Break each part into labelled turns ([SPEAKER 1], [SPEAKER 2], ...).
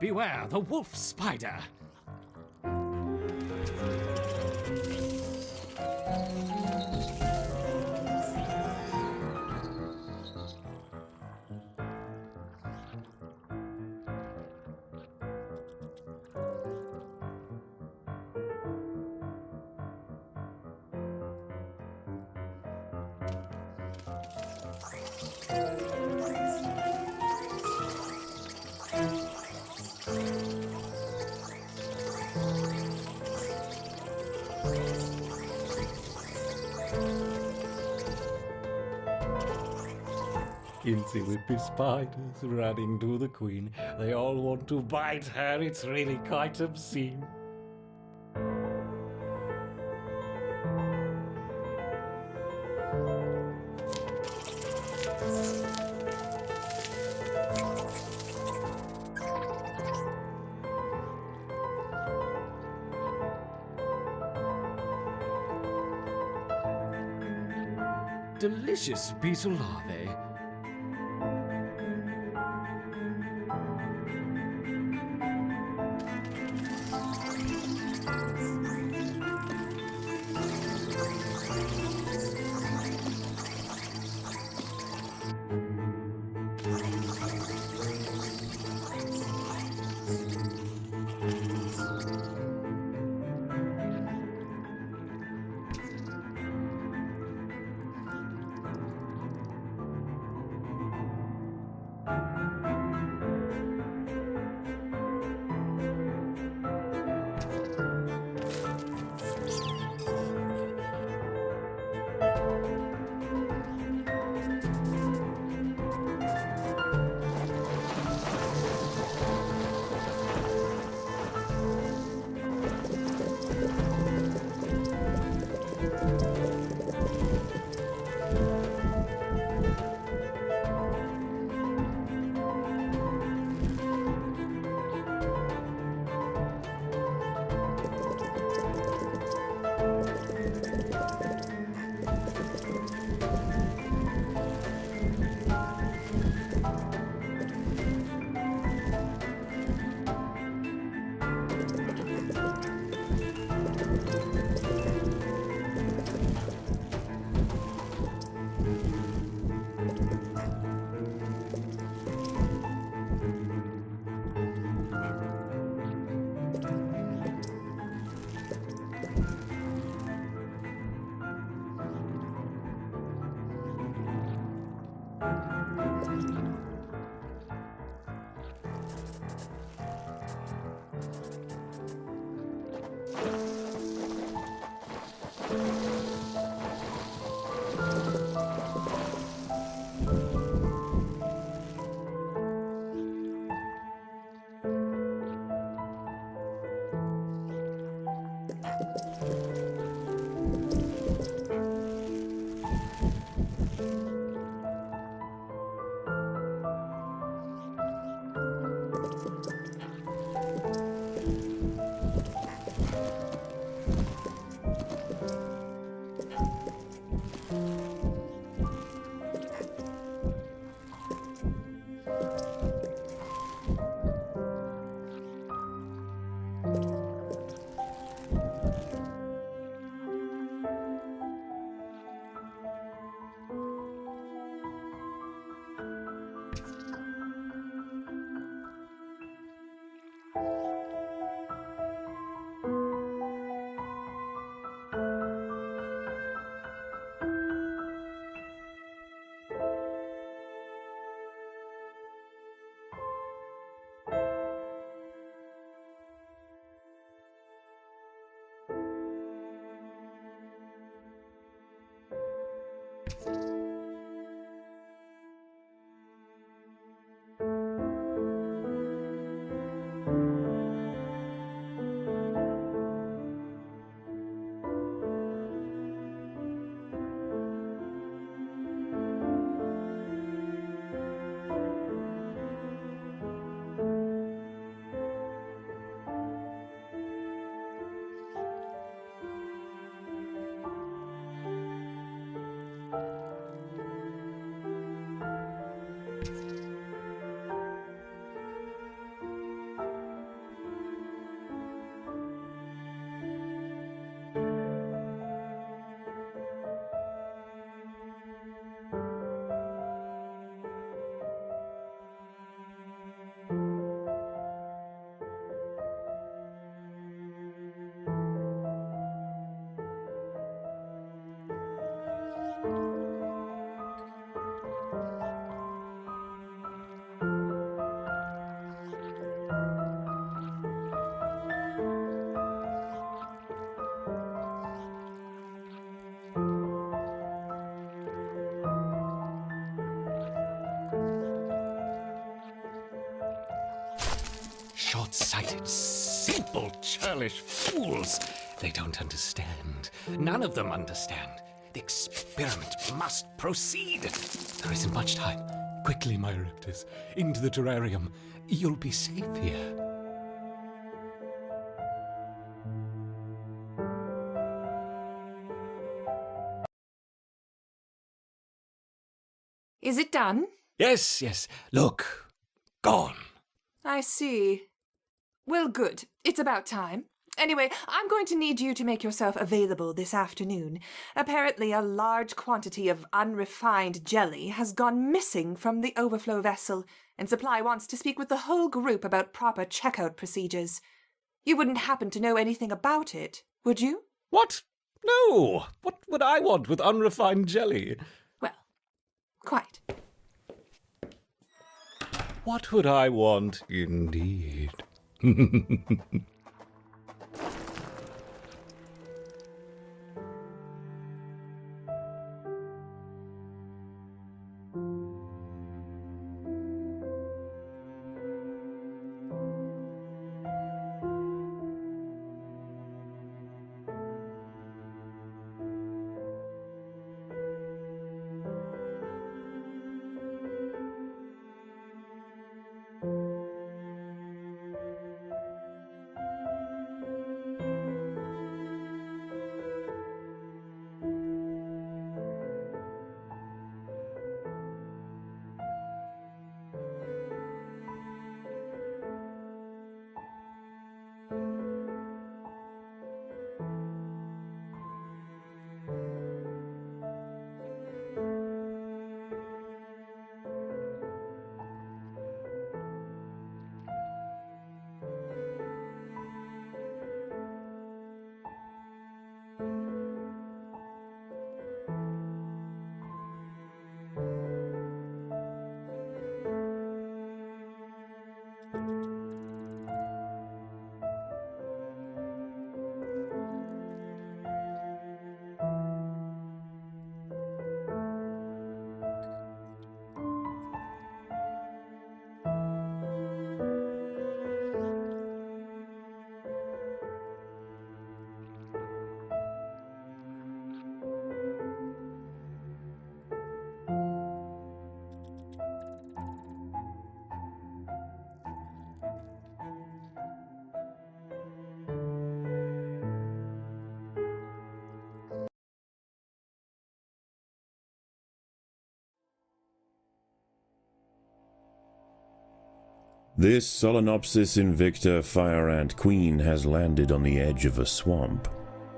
[SPEAKER 1] Beware the wolf spider! Incy whippy spiders running to the queen. They all want to bite her, it's really quite obscene. Delicious beetle larvae. short-sighted, simple, churlish fools. They don't understand. None of them understand. The experiment must proceed. There isn't much time. Quickly, my raptors, into the terrarium. You'll be safe here.
[SPEAKER 2] Is it done?
[SPEAKER 1] Yes. Look. Gone.
[SPEAKER 2] I see. Well, good. It's about time. Anyway, I'm going to need you to make yourself available this afternoon. Apparently, a large quantity of unrefined jelly has gone missing from the overflow vessel, and Supply wants to speak with the whole group about proper checkout procedures. You wouldn't happen to know anything about it, would you?
[SPEAKER 1] What? No. What would I want with unrefined jelly?
[SPEAKER 2] Well, quite.
[SPEAKER 1] What would I want, indeed?
[SPEAKER 3] This Solenopsis invicta fire ant queen has landed on the edge of a swamp.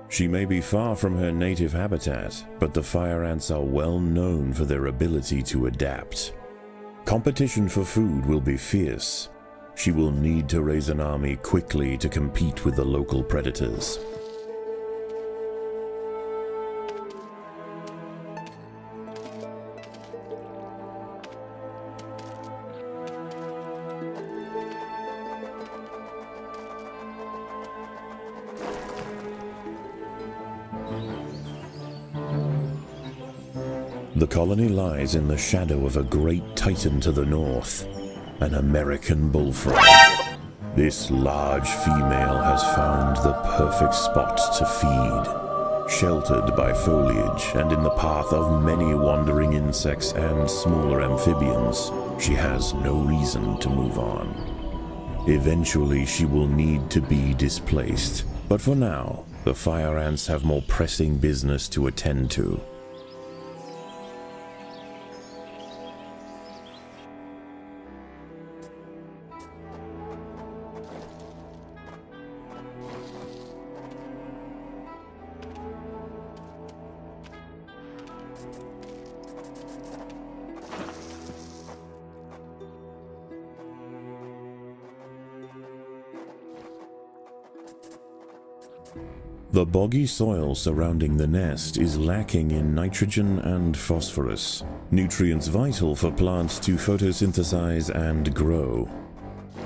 [SPEAKER 3] She may be far from her native habitat, but the fire ants are well known for their ability to adapt. Competition for food will be fierce. She will need to raise an army quickly to compete with the local predators. The colony lies in the shadow of a great titan to the north, an American bullfrog. This large female has found the perfect spot to feed, sheltered by foliage and in the path of many wandering insects and smaller amphibians. She has no reason to move on. Eventually she will need to be displaced, but for now, the fire ants have more pressing business to attend to. The boggy soil surrounding the nest is lacking in nitrogen and phosphorus, nutrients vital for plants to photosynthesize and grow.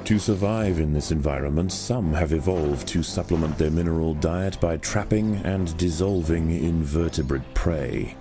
[SPEAKER 3] To survive in this environment, some have evolved to supplement their mineral diet by trapping and dissolving invertebrate prey.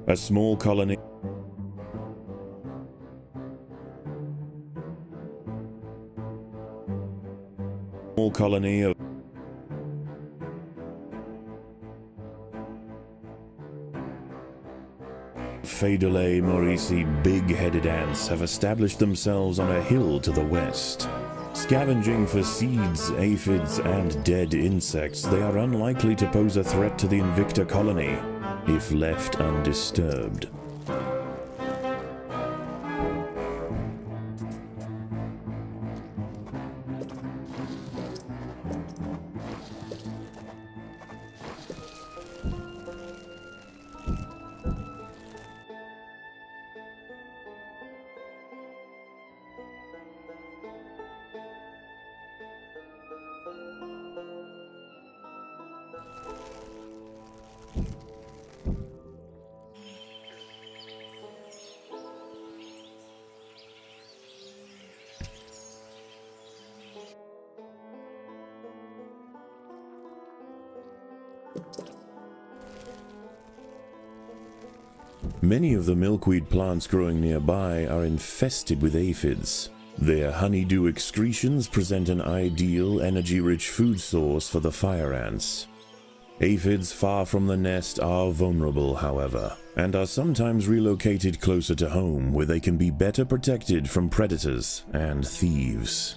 [SPEAKER 3] A small colony of Phaedolae maurici big-headed ants have established themselves on a hill to the west. Scavenging for seeds, aphids, and dead insects, they are unlikely to pose a threat to the Invicta colony, if left undisturbed. Many of the milkweed plants growing nearby are infested with aphids. Their honeydew excretions present an ideal, energy-rich food source for the fire ants. Aphids far from the nest are vulnerable, however, and are sometimes relocated closer to home where they can be better protected from predators and thieves.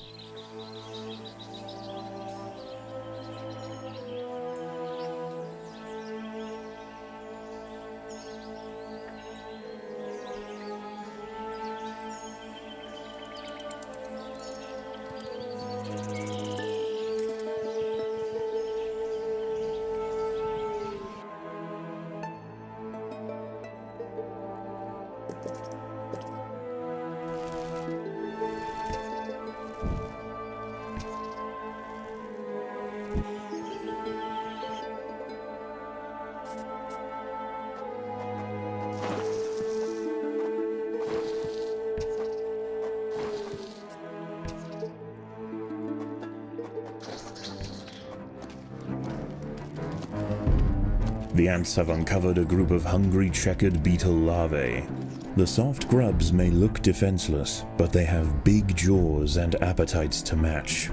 [SPEAKER 3] The ants have uncovered a group of hungry checkered beetle larvae. The soft grubs may look defenseless, but they have big jaws and appetites to match.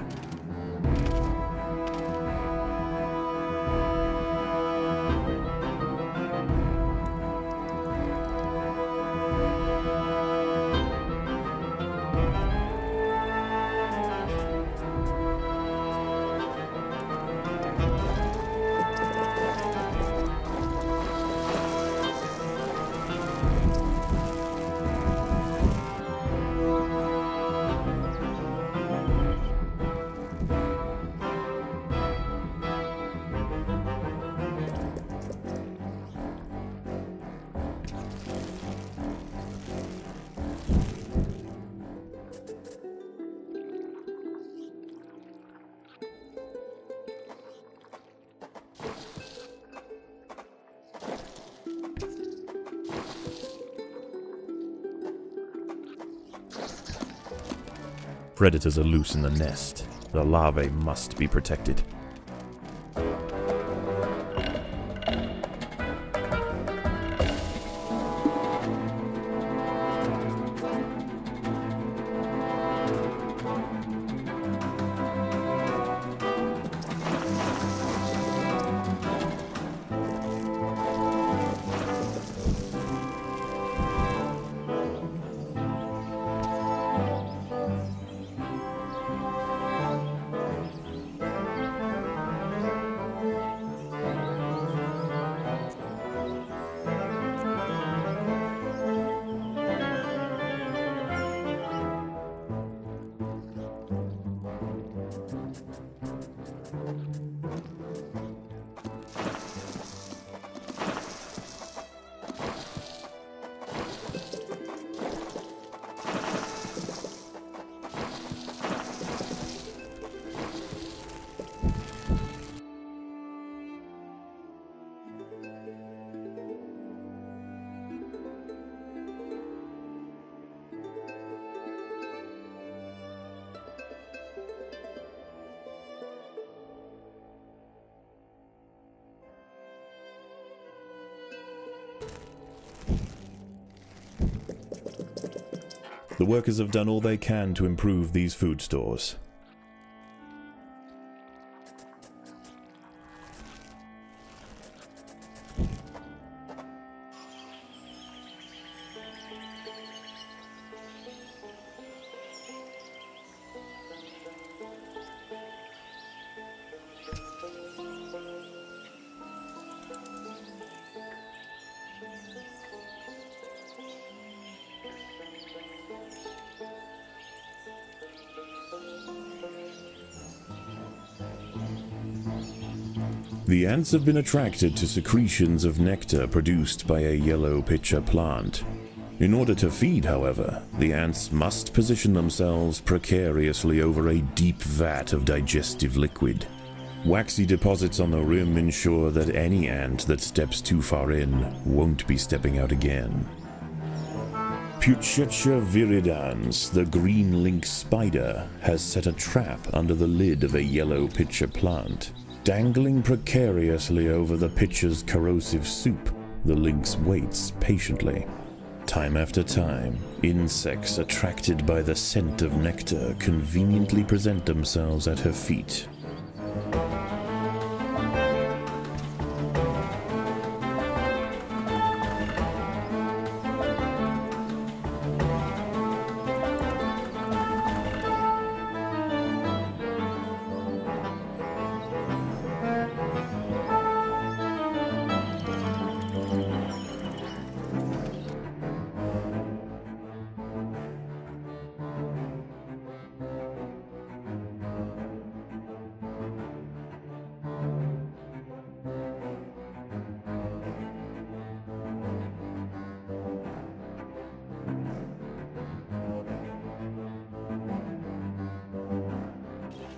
[SPEAKER 3] Predators are loose in the nest. The larvae must be protected. The workers have done all they can to improve these food stores. The ants have been attracted to secretions of nectar produced by a yellow pitcher plant. In order to feed, however, the ants must position themselves precariously over a deep vat of digestive liquid. Waxy deposits on the rim ensure that any ant that steps too far in won't be stepping out again. Puchetia viridans, the green lynx spider, has set a trap under the lid of a yellow pitcher plant. Dangling precariously over the pitcher's corrosive soup, the lynx waits patiently. Time after time, insects attracted by the scent of nectar conveniently present themselves at her feet.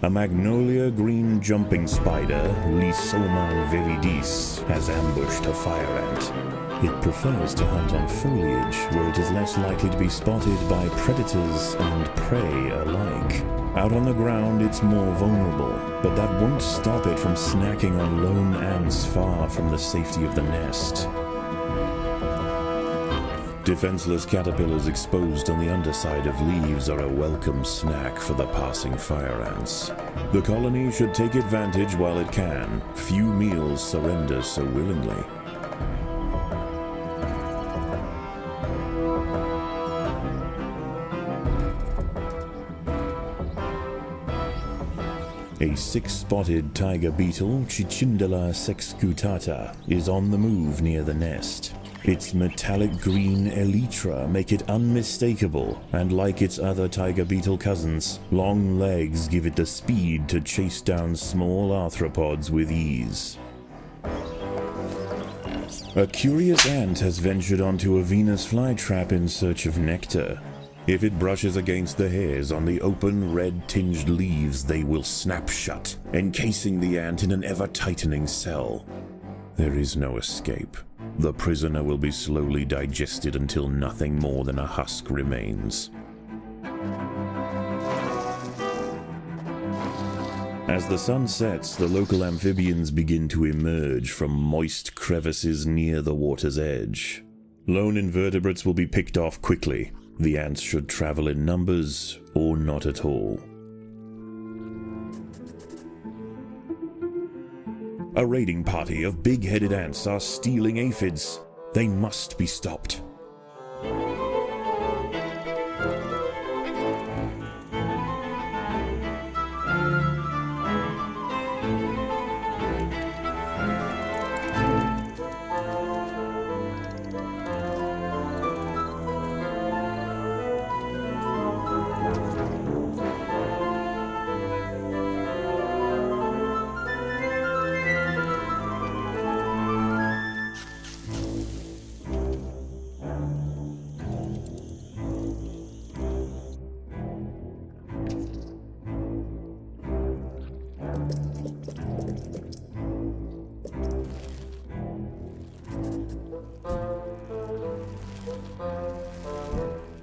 [SPEAKER 3] A magnolia green jumping spider, Lysoman viridis, has ambushed a fire ant. It prefers to hunt on foliage, where it is less likely to be spotted by predators and prey alike. Out on the ground, it's more vulnerable, but that won't stop it from snacking on lone ants far from the safety of the nest. Defenseless caterpillars exposed on the underside of leaves are a welcome snack for the passing fire ants. The colony should take advantage while it can. Few meals surrender so willingly. A six-spotted tiger beetle, Cichindala sexcutata, is on the move near the nest. Its metallic green elytra make it unmistakable, and like its other tiger beetle cousins, long legs give it the speed to chase down small arthropods with ease. A curious ant has ventured onto a Venus flytrap in search of nectar. If it brushes against the hairs on the open, red-tinged leaves, they will snap shut, encasing the ant in an ever-tightening cell. There is no escape. The prisoner will be slowly digested until nothing more than a husk remains. As the sun sets, the local amphibians begin to emerge from moist crevices near the water's edge. Lone invertebrates will be picked off quickly. The ants should travel in numbers or not at all. A raiding party of big-headed ants are stealing aphids. They must be stopped.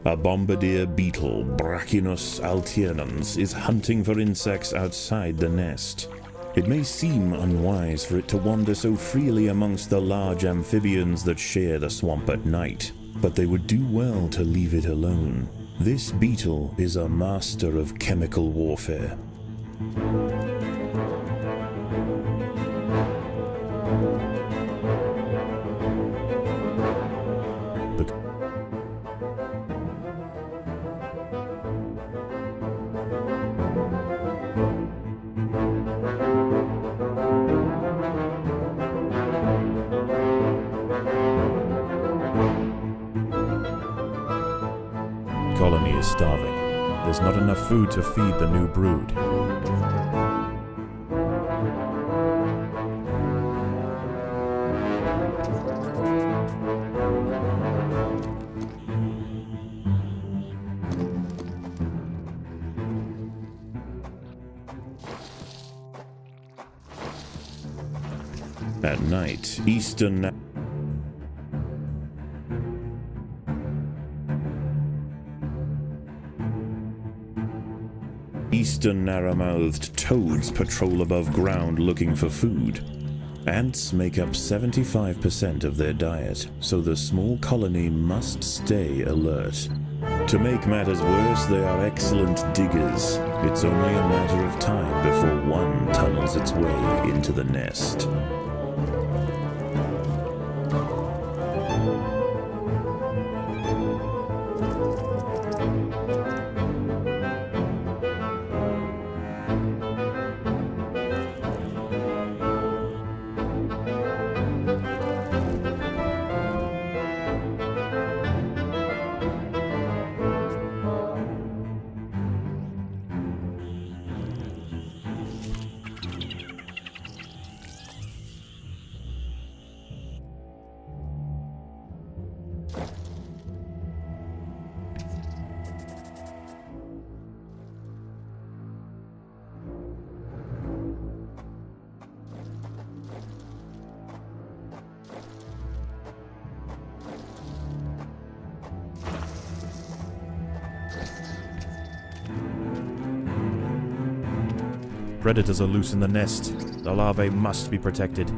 [SPEAKER 3] A bombardier beetle, Brachinus alternans, is hunting for insects outside the nest. It may seem unwise for it to wander so freely amongst the large amphibians that share the swamp at night, but they would do well to leave it alone. This beetle is a master of chemical warfare. The colony is starving. There's not enough food to feed the new brood. At night, Eastern narrow-mouthed toads patrol above ground looking for food. Ants make up 75% of their diet, so the small colony must stay alert. To make matters worse, they are excellent diggers. It's only a matter of time before one tunnels its way into the nest. Predators are loose in the nest. The larvae must be protected.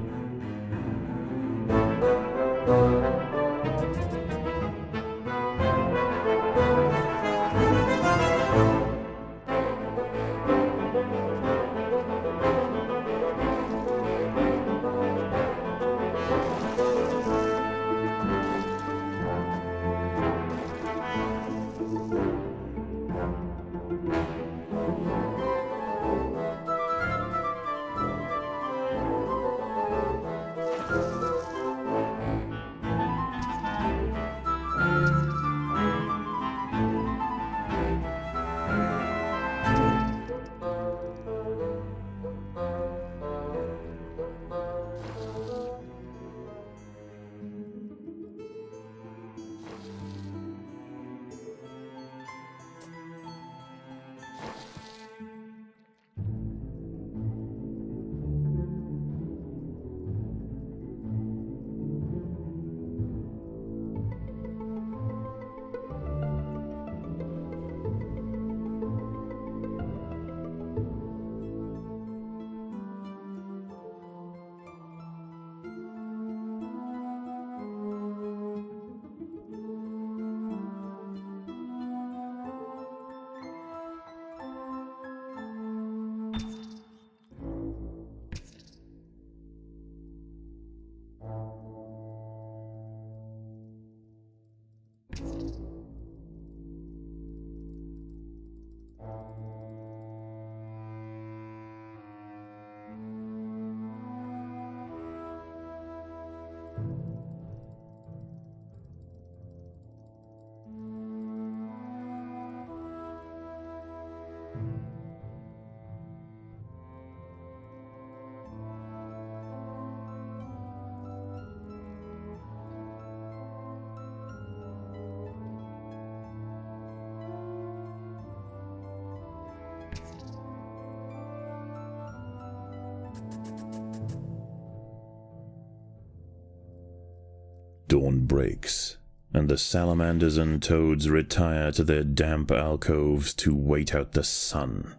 [SPEAKER 3] Dawn breaks, and the salamanders and toads retire to their damp alcoves to wait out the sun.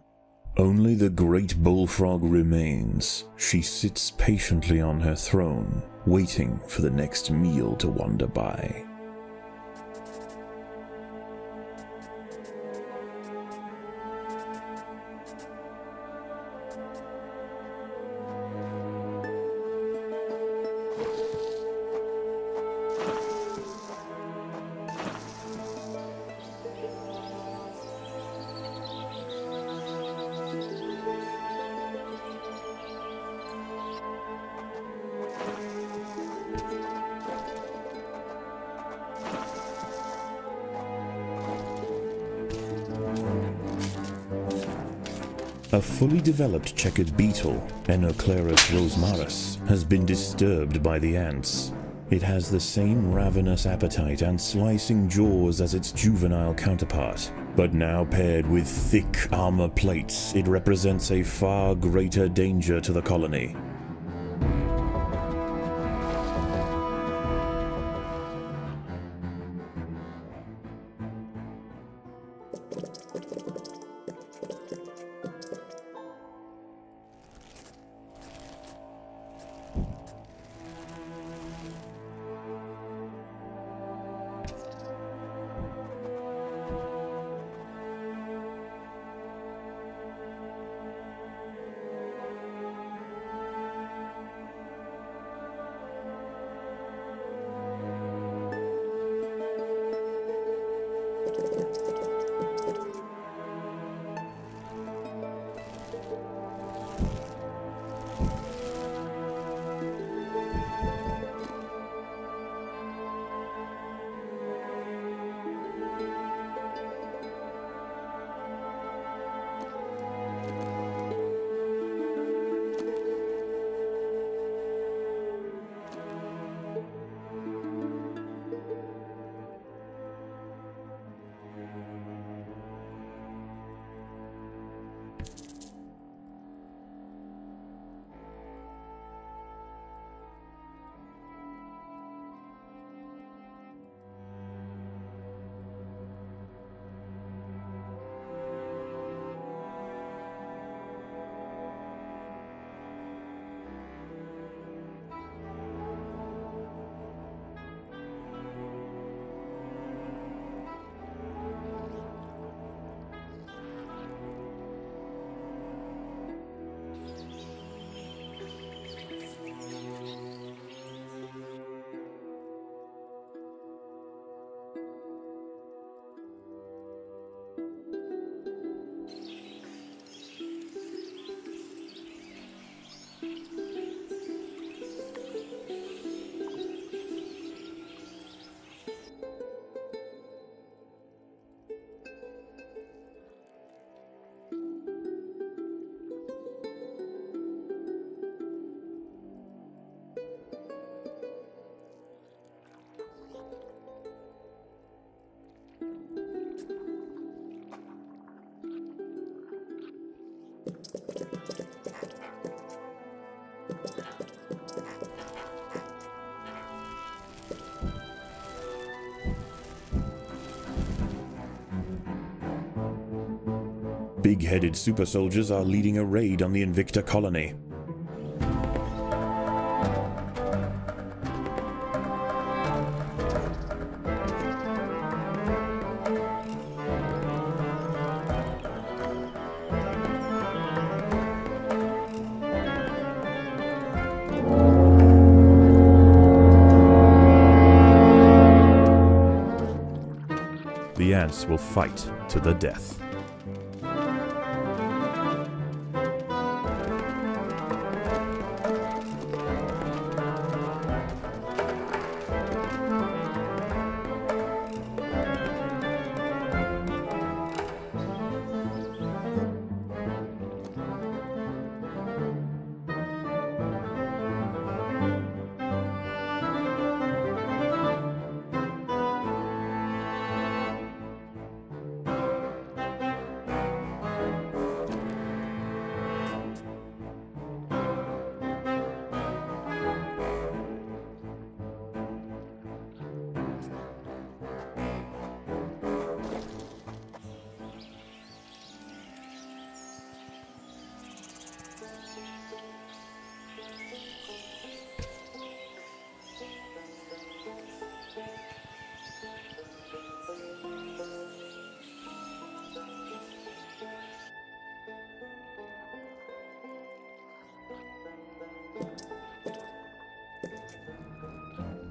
[SPEAKER 3] Only the great bullfrog remains. She sits patiently on her throne, waiting for the next meal to wander by. A fully developed checkered beetle, Enoclerus rosmarus, has been disturbed by the ants. It has the same ravenous appetite and slicing jaws as its juvenile counterpart, but now paired with thick armor plates, it represents a far greater danger to the colony. Big-headed super soldiers are leading a raid on the Invicta colony. The ants will fight to the death.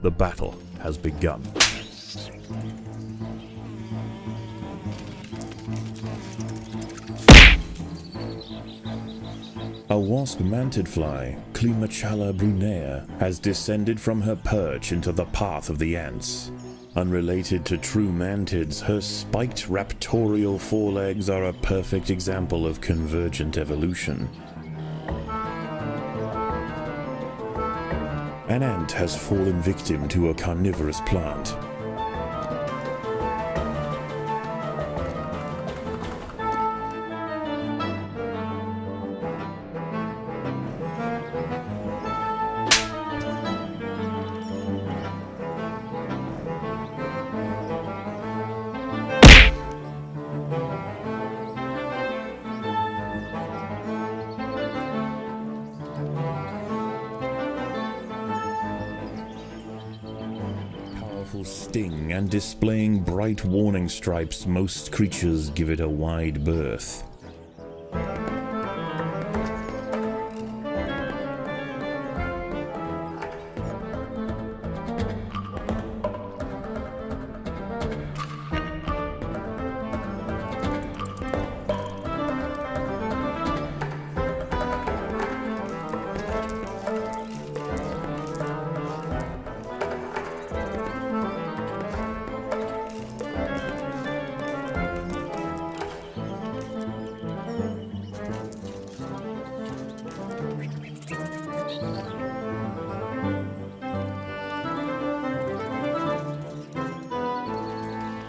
[SPEAKER 3] The battle has begun. A wasp-manted fly, Climachala brunea, has descended from her perch into the path of the ants. Unrelated to true mantids, her spiked raptorial forelegs are a perfect example of convergent evolution. An ant has fallen victim to a carnivorous plant. Sting and displaying bright warning stripes, most creatures give it a wide berth.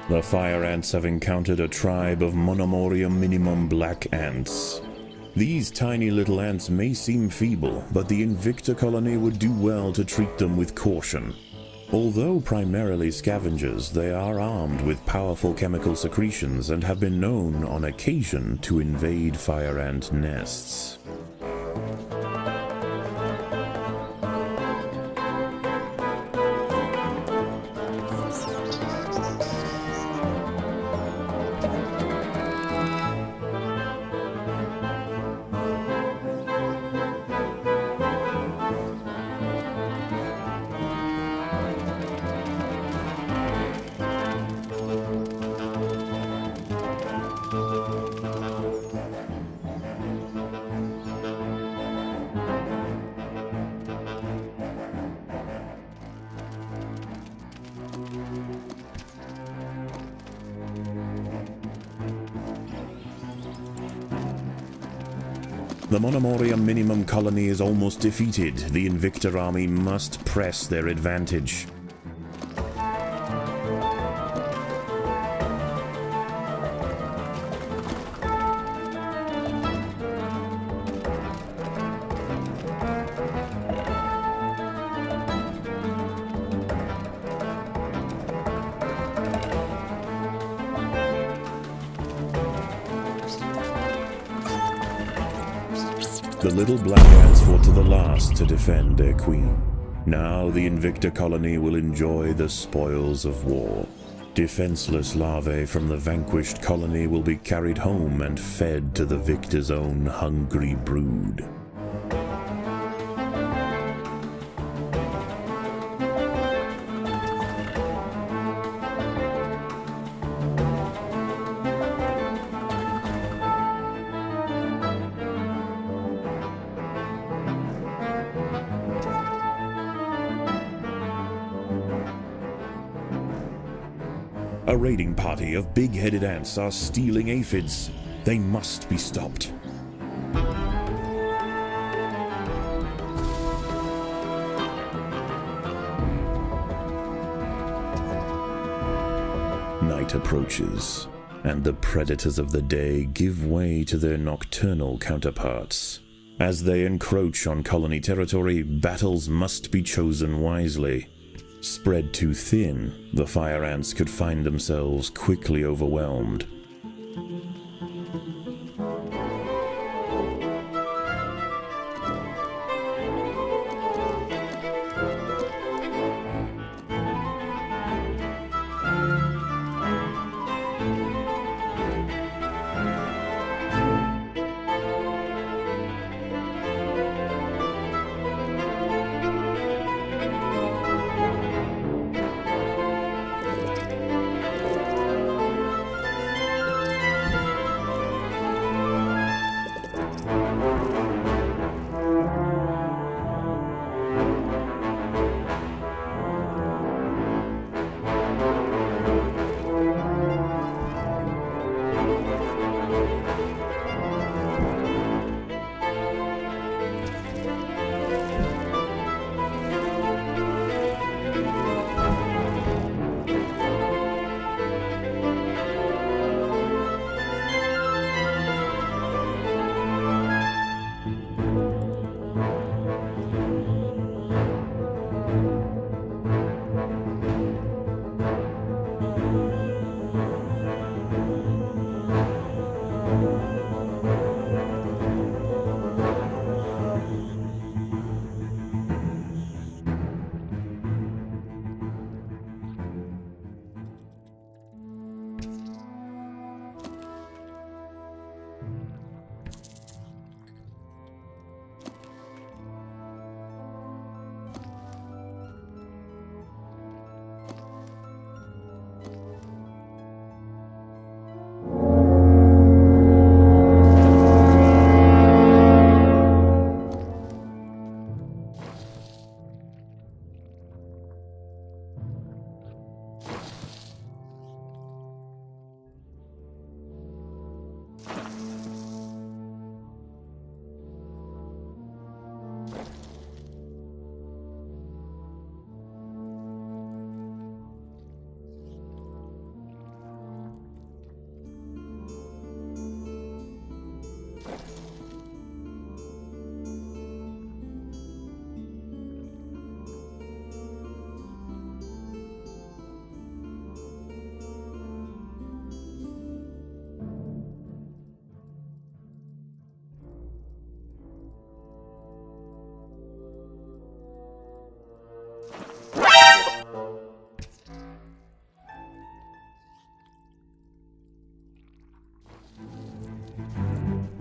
[SPEAKER 3] The fire ants have encountered a tribe of Monomoria minimum black ants. These tiny little ants may seem feeble, but the Invicta colony would do well to treat them with caution. Although primarily scavengers, they are armed with powerful chemical secretions and have been known on occasion to invade fire ant nests. The Monomoria minimum colony is almost defeated. The Invicta army must press their advantage. The little black ants fought to the last to defend their queen. Now the Invicta colony will enjoy the spoils of war. Defenseless larvae from the vanquished colony will be carried home and fed to the victor's own hungry brood. A raiding party of big-headed ants are stealing aphids. They must be stopped. Night approaches, and the predators of the day give way to their nocturnal counterparts. As they encroach on colony territory, battles must be chosen wisely. Spread too thin, the fire ants could find themselves quickly overwhelmed.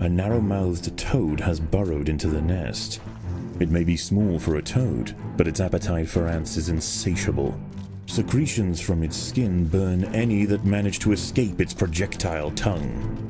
[SPEAKER 3] a narrow-mouthed toad has burrowed into the nest. It may be small for a toad, but its appetite for ants is insatiable. Secretions from its skin burn any that manage to escape its projectile tongue.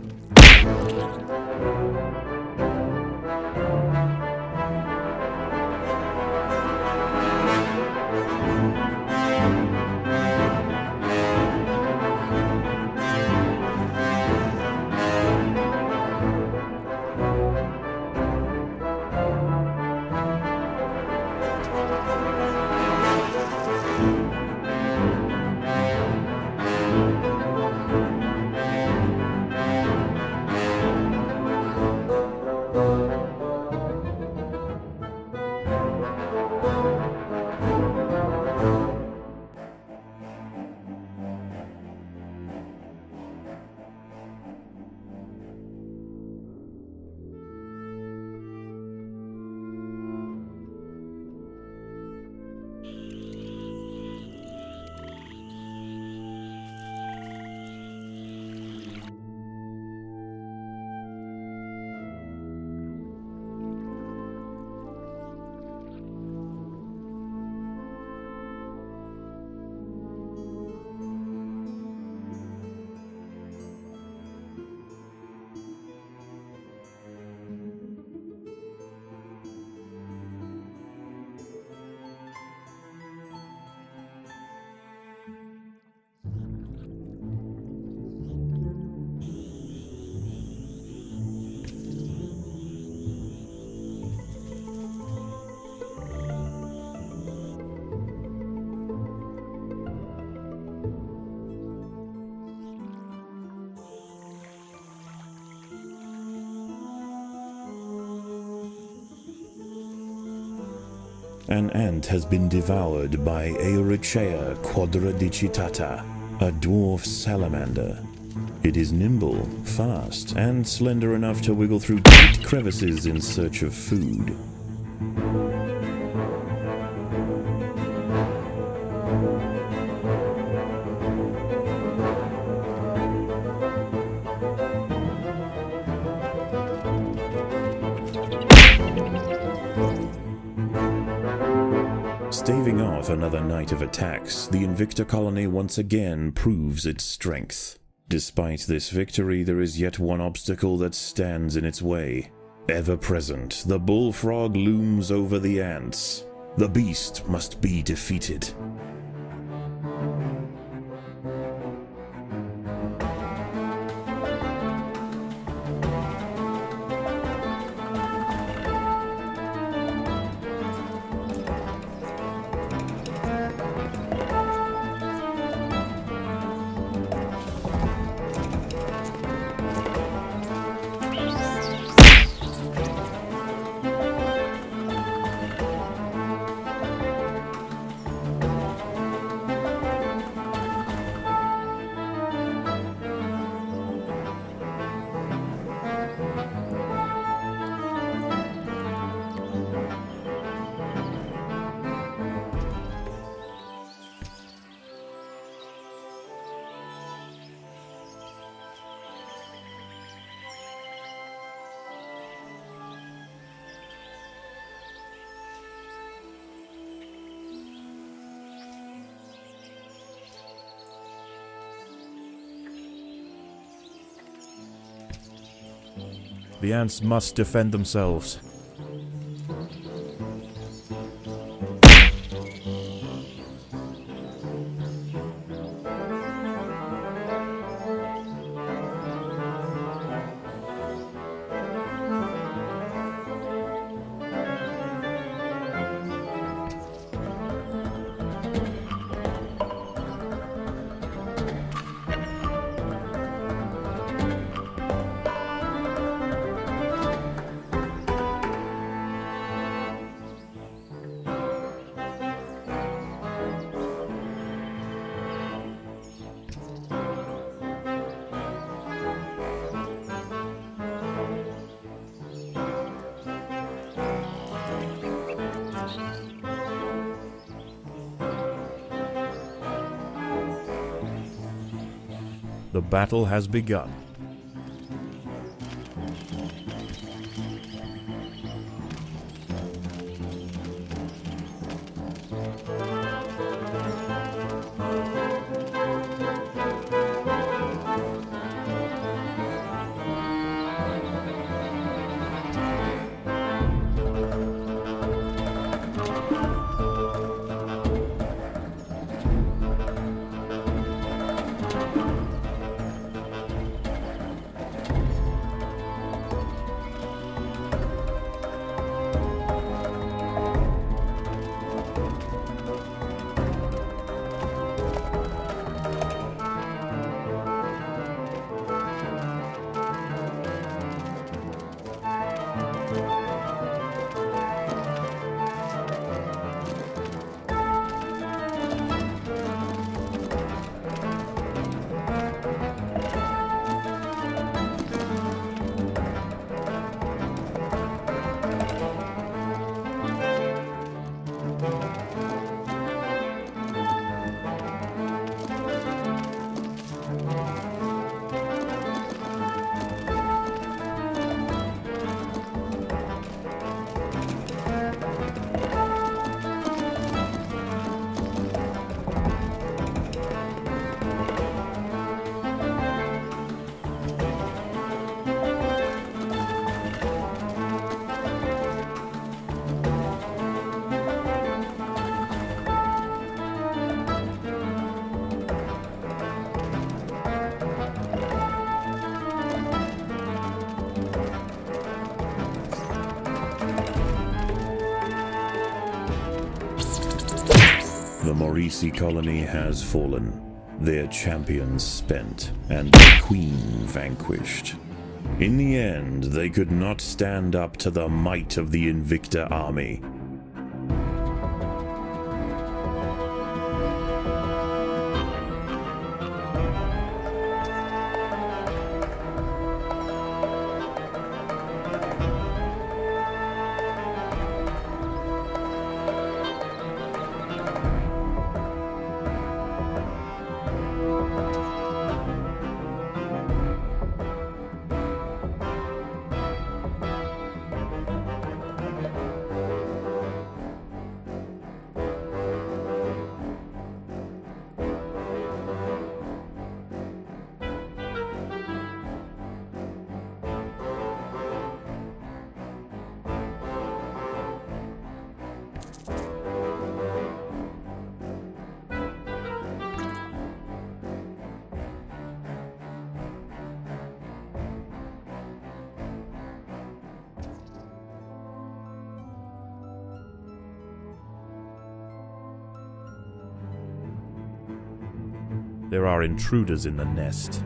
[SPEAKER 3] An ant has been devoured by Eurichea quadradicitata, a dwarf salamander. It is nimble, fast, and slender enough to wiggle through tight crevices in search of food. Staving off another night of attacks, the Invicta colony once again proves its strength. Despite this victory, there is yet one obstacle that stands in its way. Ever present, the bullfrog looms over the ants. The beast must be defeated. The ants must defend themselves. The battle has begun. Maurici colony has fallen, their champions spent, and their queen vanquished. In the end, they could not stand up to the might of the Invicta army. There are intruders in the nest.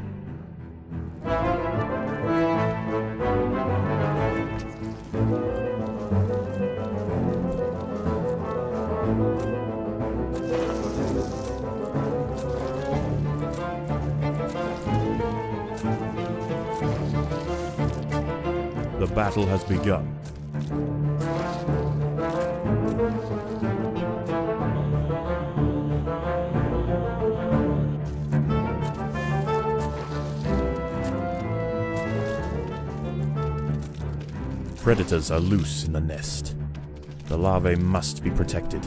[SPEAKER 3] The battle has begun. Predators are loose in the nest. The larvae must be protected.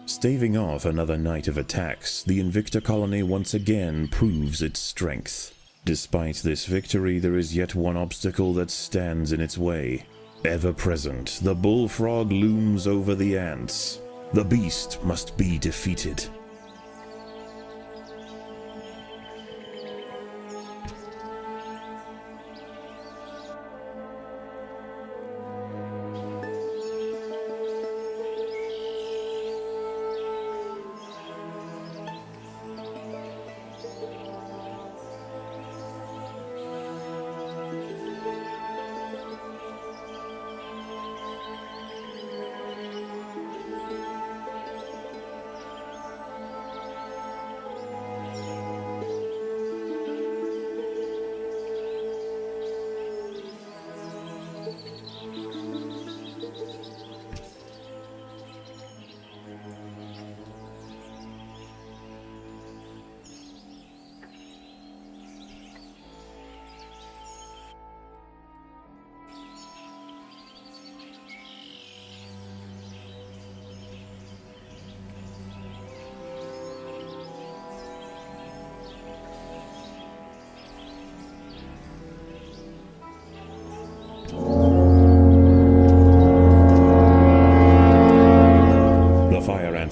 [SPEAKER 3] Staving off another night of attacks, the Invicta colony once again proves its strength. Despite this victory, there is yet one obstacle that stands in its way. Ever present, the bullfrog looms over the ants. The beast must be defeated.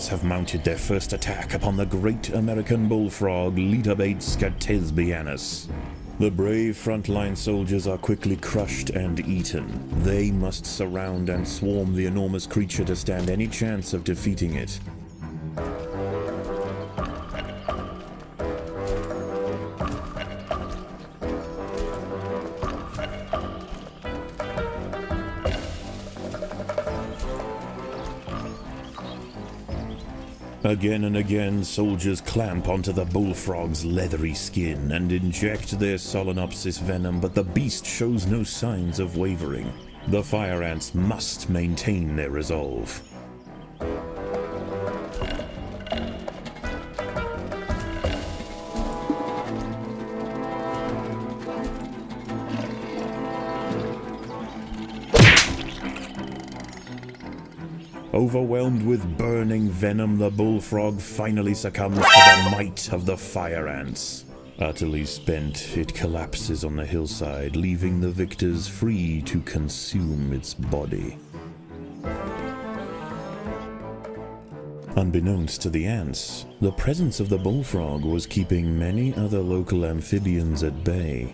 [SPEAKER 3] Have mounted their first attack upon the great American bullfrog Litabates scatesbianus. The brave frontline soldiers are quickly crushed and eaten. They must surround and swarm the enormous creature to stand any chance of defeating it. Again and again, soldiers clamp onto the bullfrog's leathery skin and inject their Solenopsis venom, but the beast shows no signs of wavering. The fire ants must maintain their resolve. Overwhelmed with burning venom, the bullfrog finally succumbs to the might of the fire ants. Utterly spent, it collapses on the hillside, leaving the victors free to consume its body. Unbeknownst to the ants, the presence of the bullfrog was keeping many other local amphibians at bay.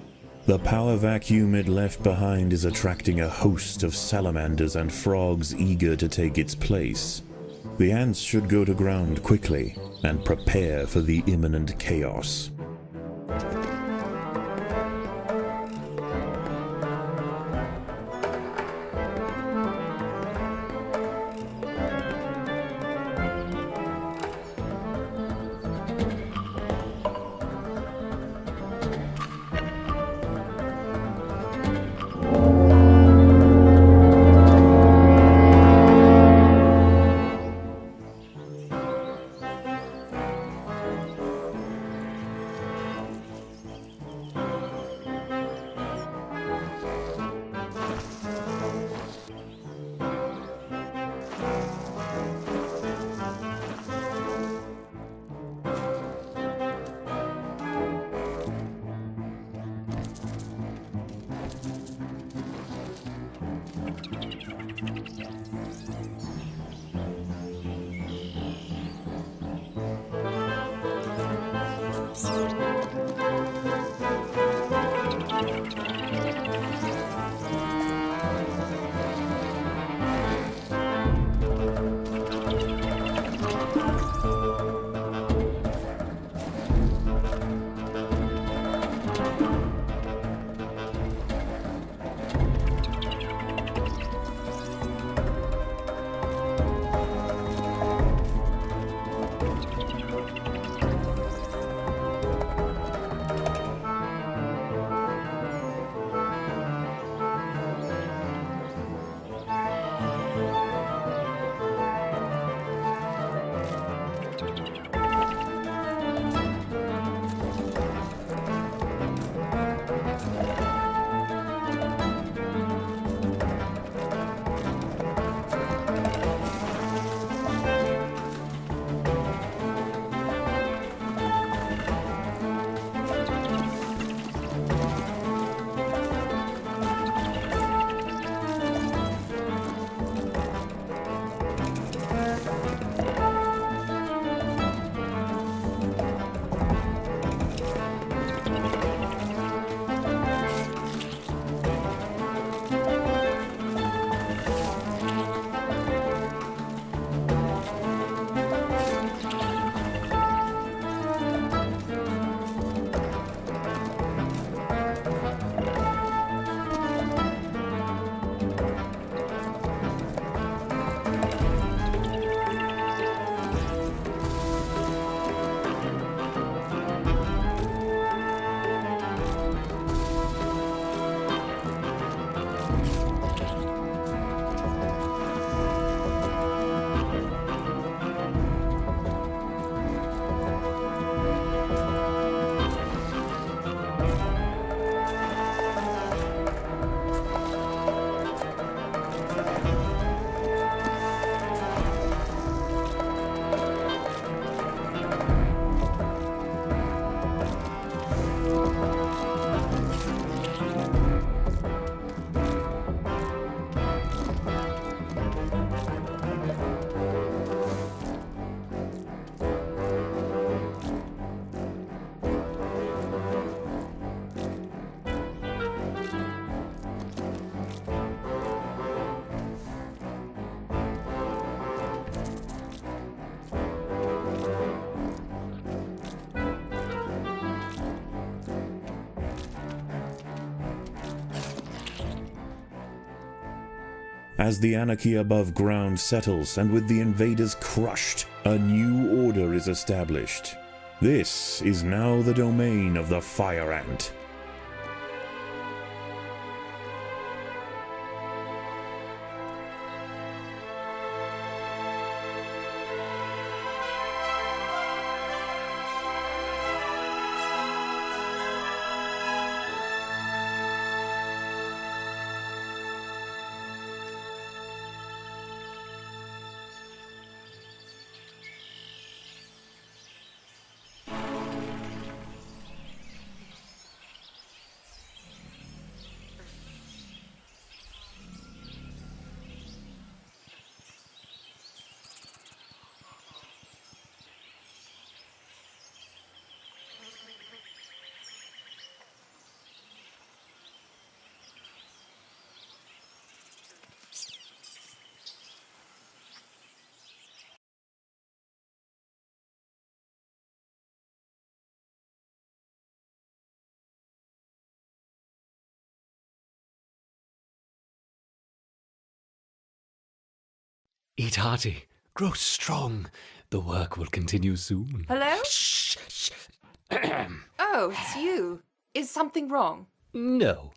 [SPEAKER 3] The power vacuum it left behind is attracting a host of salamanders and frogs eager to take its place. The ants should go to ground quickly and prepare for the imminent chaos. As the anarchy above ground settles and with the invaders crushed, a new order is established. This is now the domain of the Fire Ant.
[SPEAKER 1] Eat hearty, grow strong. The work will continue soon.
[SPEAKER 2] Hello?
[SPEAKER 1] Shh, shh.
[SPEAKER 2] Oh, it's you. Is something wrong?
[SPEAKER 1] No,